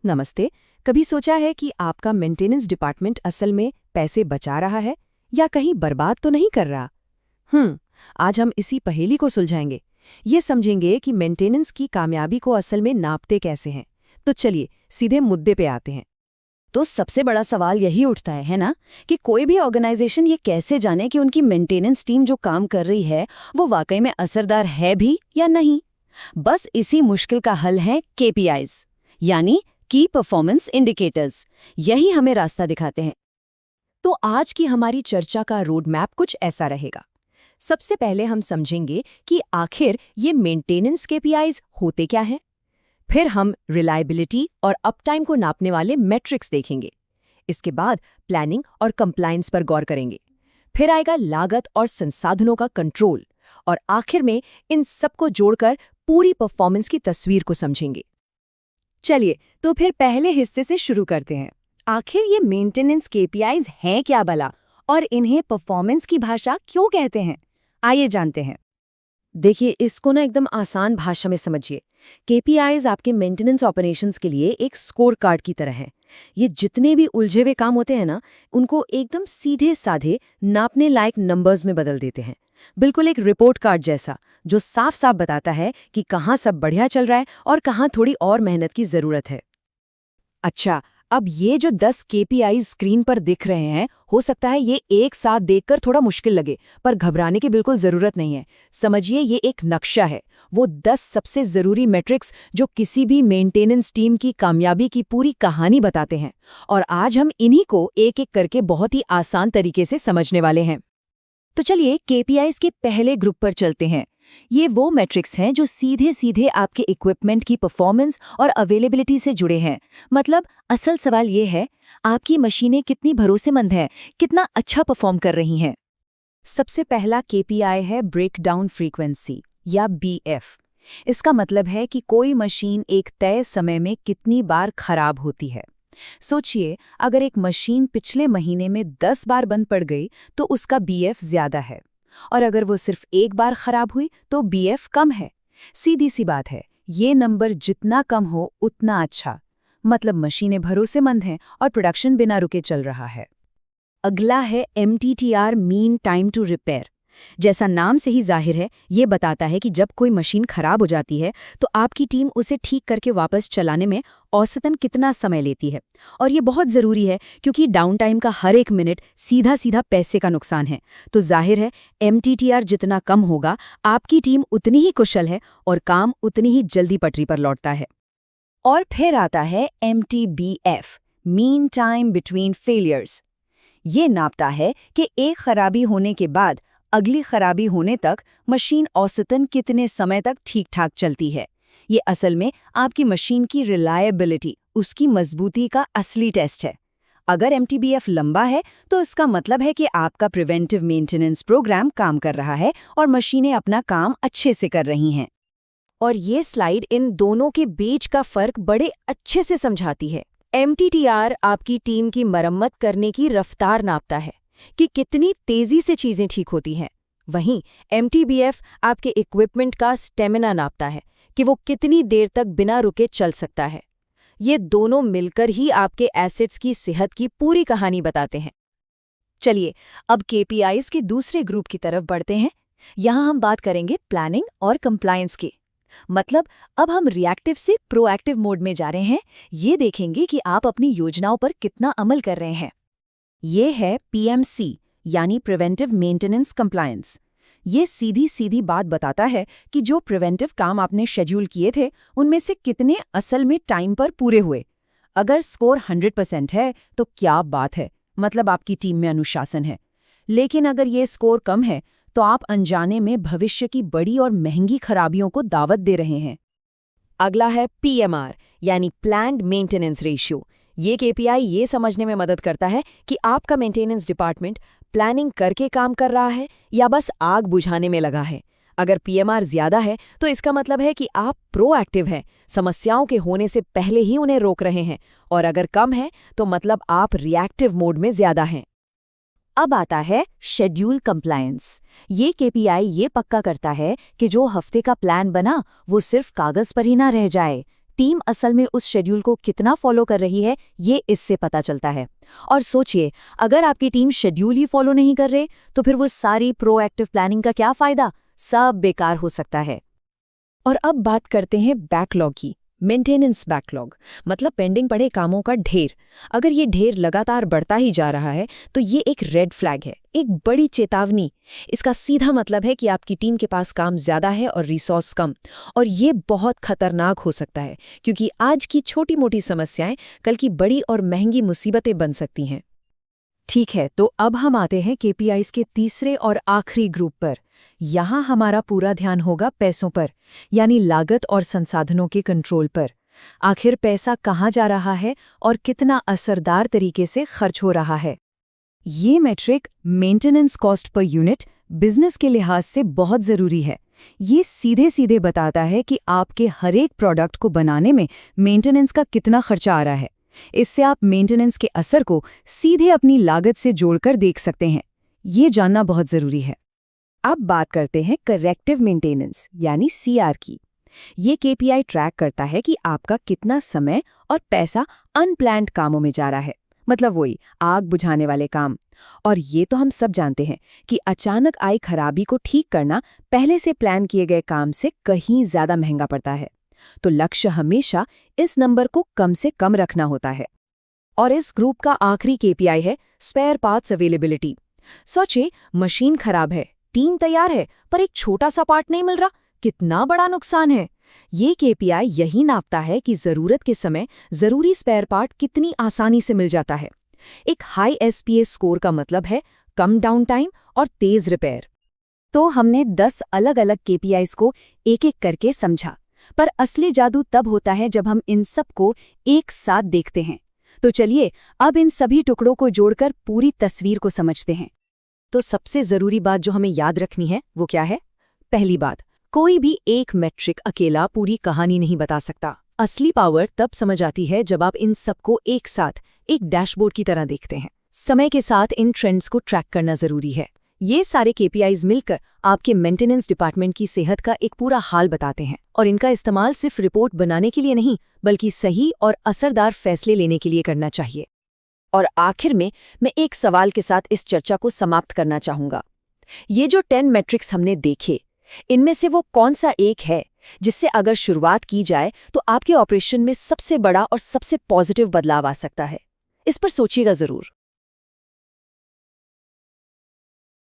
नमस्ते। कभी सोचा है कि आपका मेंटेनेंस डिपार्टमेंट असल में पैसे बचा रहा है या कहीं बर्बाद तो नहीं कर रहा? आज हम इसी पहेली को सुलझाएंगे। ये समझेंगे कि मेंटेनेंस की कामयाबी को असल में नापते कैसे हैं। तो चलिए सीधे मुद्दे पे आते हैं। तो सबसे बड़ा सवाल यही उठता है ना, कि कोई भी ऑर्गेनाइजेशन ये कैसे जाने कि उनकी मेंटेनेंस टीम जो काम कर रही है वो वाकई में असरदार है भी या नहीं। बस इसी मुश्किल का हल है KPIs, यानी की परफॉर्मेंस इंडिकेटर्स। यही हमें रास्ता दिखाते हैं। तो आज की हमारी चर्चा का रोड मैप कुछ ऐसा रहेगा। सबसे पहले हम समझेंगे कि आखिर ये मेंटेनेंस KPIs होते क्या हैं। फिर हम रिलायबिलिटी और अपटाइम को नापने वाले मैट्रिक्स देखेंगे। इसके बाद प्लानिंग और कंप्लायंस पर गौर करेंगे। फिर आएगा लागत और संसाधनों का कंट्रोल, और आखिर में इन सबको जोड़कर पूरी परफॉर्मेंस की तस्वीर को समझेंगे। चलिए तो फिर पहले हिस्से से शुरू करते हैं। आखिर ये मेंटेनेंस KPIs हैं क्या भला, और इन्हें परफॉर्मेंस की भाषा क्यों कहते हैं? आइए जानते हैं। देखिए, इसको ना एकदम आसान भाषा में समझिए। KPIs आपके मेंटेनेंस ऑपरेशंस के लिए एक स्कोर कार्ड की तरह है। ये जितने भी उलझे हुए काम होते हैं ना, उनको एकदम सीधे साधे नापने लायक नंबर्स में बदल देते हैं। बिल्कुल एक रिपोर्ट कार्ड जैसा, जो साफ साफ बताता है कि कहाँ सब बढ़िया चल रहा है और कहाँ थोड़ी और मेहनत की जरूरत है। अच्छा, अब ये जो 10 KPIs स्क्रीन पर दिख रहे हैं, हो सकता है ये एक साथ देखकर थोड़ा मुश्किल लगे, पर घबराने की बिल्कुल जरूरत नहीं है। समझिए, ये एक नक्शा है, वो 10 सबसे जरूरी मैट्रिक्स जो किसी भी मेंटेनेंस टीम की कामयाबी की पूरी कहानी बताते हैं। और आज हम इन्हीं को एक एक करके बहुत ही आसान तरीके से समझने वाले हैं। तो चलिए KPIs के पहले ग्रुप पर चलते हैं। ये वो मैट्रिक्स हैं जो सीधे सीधे आपके इक्विपमेंट की परफॉर्मेंस और अवेलेबिलिटी से जुड़े हैं। मतलब असल सवाल ये है, आपकी मशीनें कितनी भरोसेमंद हैं, कितना अच्छा परफॉर्म कर रही हैं। सबसे पहला KPI है ब्रेकडाउन फ्रीक्वेंसी या BF। इसका मतलब है कि कोई मशीन एक तय समय में कितनी बार खराब होती है। सोचिए, अगर एक मशीन पिछले महीने में 10 बार बंद पड़ गई तो उसका BF ज्यादा है, और अगर वो सिर्फ एक बार खराब हुई तो BF कम है। सीधी सी बात है, ये नंबर जितना कम हो उतना अच्छा। मतलब मशीनें भरोसेमंद हैं और प्रोडक्शन बिना रुके चल रहा है। अगला है MTTR, mean time to repair. जैसा नाम से ही जाहिर है, ये बताता है कि जब कोई मशीन खराब हो जाती है तो आपकी टीम उसे ठीक करके वापस चलाने में औसतन कितना समय लेती है। और ये बहुत ज़रूरी है, क्योंकि डाउन टाइम का हर एक मिनट सीधा सीधा पैसे का नुकसान है। तो जाहिर है, MTTR जितना कम होगा, आपकी टीम उतनी ही कुशल है और काम उतनी ही जल्दी पटरी पर लौटता है। और फिर आता है MTBF, mean time between failures. ये नापता है कि एक खराबी होने के बाद अगली खराबी होने तक मशीन औसतन कितने समय तक ठीक-ठाक चलती है। ये असल में आपकी मशीन की रिलायबिलिटी, उसकी मजबूती का असली टेस्ट है। अगर MTBF लंबा है तो इसका मतलब है कि आपका प्रिवेंटिव मेंटेनेंस प्रोग्राम काम कर रहा है और मशीनें अपना काम अच्छे से कर रही हैं। और ये स्लाइड इन दोनों के बीच का फर्क बड़े अच्छे से समझाती है। MTTR आपकी टीम की मरम्मत करने की रफ्तार नापता है कि कितनी तेजी से चीजें ठीक होती हैं। वहीं MTBF आपके इक्विपमेंट का स्टेमिना नापता है कि वो कितनी देर तक बिना रुके चल सकता है। ये दोनों मिलकर ही आपके एसेट्स की सेहत की पूरी कहानी बताते हैं। चलिए अब KPIs के दूसरे ग्रुप की तरफ बढ़ते हैं। यहाँ हम बात करेंगे प्लानिंग और कंप्लायंस की। मतलब अब हम रिएक्टिव से प्रोएक्टिव मोड में जा रहे हैं। ये देखेंगे कि आप अपनी योजनाओं पर कितना अमल कर रहे हैं। ये है PMC, यानी प्रिवेंटिव मेंटेनेंस कंप्लायंस। ये सीधी सीधी बात बताता है कि जो प्रिवेंटिव काम आपने शेड्यूल किए थे, उनमें से कितने असल में टाइम पर पूरे हुए। अगर स्कोर 100% है तो क्या बात है, मतलब आपकी टीम में अनुशासन है। लेकिन अगर ये स्कोर कम है तो आप अनजाने में भविष्य की बड़ी और महंगी खराबियों को दावत दे रहे हैं। अगला है PMR, यानी प्लान्ड मेंटेनेंस रेशियो। ये KPI ये समझने में मदद करता है कि आपका मेंटेनेंस डिपार्टमेंट प्लानिंग करके काम कर रहा है या बस आग बुझाने में लगा है। अगर PMR ज्यादा है तो इसका मतलब है कि आप प्रोएक्टिव हैं, समस्याओं के होने से पहले ही उन्हें रोक रहे हैं। और अगर कम है तो मतलब आप रिएक्टिव मोड में ज्यादा हैं। अब आता है शेड्यूल कंप्लायंस। ये KPI ये पक्का करता है कि जो हफ्ते का प्लान बना वो सिर्फ कागज पर ही ना रह जाए, टीम असल में उस शेड्यूल को कितना फॉलो कर रही है, ये इससे पता चलता है। और सोचिए, अगर आपकी टीम शेड्यूल ही फॉलो नहीं कर रहे, तो फिर वो सारी प्रोएक्टिव प्लानिंग का क्या फायदा? सब बेकार हो सकता है। और अब बात करते हैं बैकलॉग की। मेंटेनेंस बैकलॉग मतलब पेंडिंग पड़े कामों का ढेर। अगर ये ढेर लगातार बढ़ता ही जा रहा है तो ये एक रेड फ्लैग है, एक बड़ी चेतावनी। इसका सीधा मतलब है कि आपकी टीम के पास काम ज्यादा है और रिसोर्स कम। और ये बहुत खतरनाक हो सकता है, क्योंकि आज की छोटी मोटी समस्याएं कल की बड़ी और महंगी मुसीबतें बन सकती हैं। ठीक है, तो अब हम आते हैं केपीआईज के तीसरे और आखिरी ग्रुप पर। यहाँ हमारा पूरा ध्यान होगा पैसों पर, यानी लागत और संसाधनों के कंट्रोल पर। आखिर पैसा कहाँ जा रहा है और कितना असरदार तरीके से खर्च हो रहा है। ये metric maintenance cost per unit business के लिहाज से बहुत ज़रूरी है। ये सीधे सीधे बताता है कि आपके हर एक प्रोडक्ट को बनाने में मेंटेनेंस का कितना खर्चा आ रहा है। इससे आप मेंटेनेंस के असर को सीधे अपनी लागत से जोड़कर देख सकते हैं। ये जानना बहुत ज़रूरी है। अब बात करते हैं करेक्टिव मेंटेनेंस यानी सीआर की। ये केपीआई ट्रैक करता है कि आपका कितना समय और पैसा अनप्लान्ड कामों में जा रहा है, मतलब वही आग बुझाने वाले काम। और ये तो हम सब जानते हैं कि अचानक आई खराबी को ठीक करना पहले से प्लान किए गए काम से कहीं ज़्यादा महंगा पड़ता है। तो लक्ष्य हमेशा इस नंबर को कम से कम रखना होता है। और इस ग्रुप का आखिरी केपीआई है स्पेयर पार्ट्स अवेलेबिलिटी। सोचिए, मशीन खराब है, टीम तैयार है, पर एक छोटा सा पार्ट नहीं मिल रहा। कितना बड़ा नुकसान है। ये केपीआई यही नापता है कि ज़रूरत के समय ज़रूरी स्पेयर पार्ट कितनी आसानी से मिल जाता है। एक हाई एसपीएस स्कोर का मतलब है कम डाउन टाइम और तेज़ रिपेयर। तो हमने 10 अलग अलग केपीआईज को एक एक करके समझा, पर असली जादू तब होता है जब हम इन सब को एक साथ देखते हैं। तो चलिए अब इन सभी टुकड़ों को जोड़कर पूरी तस्वीर को समझते हैं। तो सबसे ज़रूरी बात जो हमें याद रखनी है वो क्या है? पहली बात, कोई भी एक मैट्रिक अकेला पूरी कहानी नहीं बता सकता। असली पावर तब समझ आती है जब आप इन सबको एक साथ एक डैशबोर्ड की तरह देखते हैं। समय के साथ इन ट्रेंड्स को ट्रैक करना ज़रूरी है। ये सारे केपीआईज मिलकर आपके मेंटेनेंस डिपार्टमेंट की सेहत का एक पूरा हाल बताते हैं, और इनका इस्तेमाल सिर्फ रिपोर्ट बनाने के लिए नहीं, बल्कि सही और असरदार फैसले लेने के लिए करना चाहिए। और आखिर में मैं एक सवाल के साथ इस चर्चा को समाप्त करना चाहूंगा। ये जो 10 मैट्रिक्स हमने देखे, इनमें से वो कौन सा एक है जिससे अगर शुरुआत की जाए तो आपके ऑपरेशन में सबसे बड़ा और सबसे पॉजिटिव बदलाव आ सकता है? इस पर सोचिएगा ज़रूर।